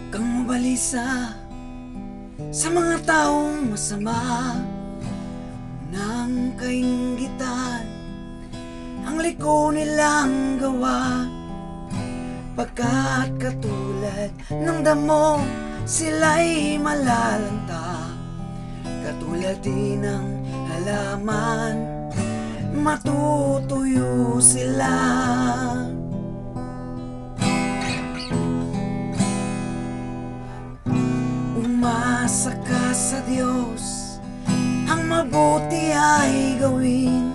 Kang mabalisa sa mga taong masama, nang kainggitan ang liko nilang gawa. Pagkat katulad ng damo, sila'y malalanta. Katulad din ng halaman, matutuyo sila. Umasa ka sa Diyos, ang mabuti ay gawin,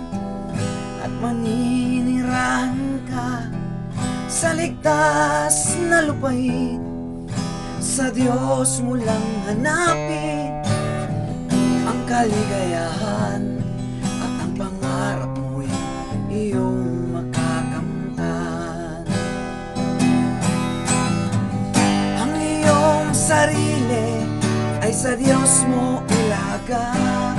at maninirahan ka sa ligtas na lupain. Sa Diyos mo lang hanapin ang kaligayahan, at ang pangarap mo'y iyong makakamtan. Ang iyong sarili ay sa Diyos mo ilagay.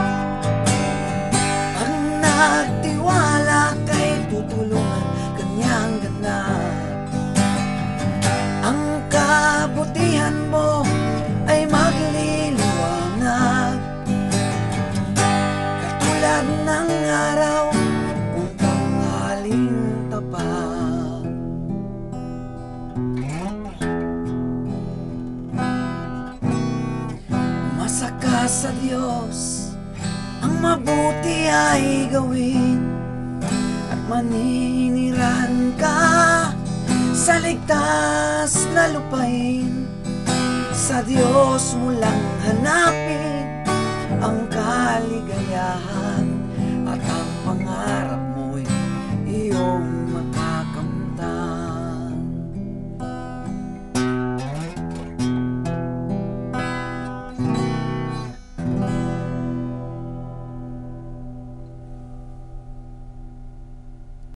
Pag nagtiwala kay tutulungan kanyang ganap. Ang kabutihan mo ay magliliwanag, katulad ng araw kung tanghaling tapat. Umasa ka sa Diyos, ang mabuti ay gawin, at maninirahan ka sa ligtas na lupain. Sa Diyos mo lang hanapin ang kaligayahan, at ang pangarap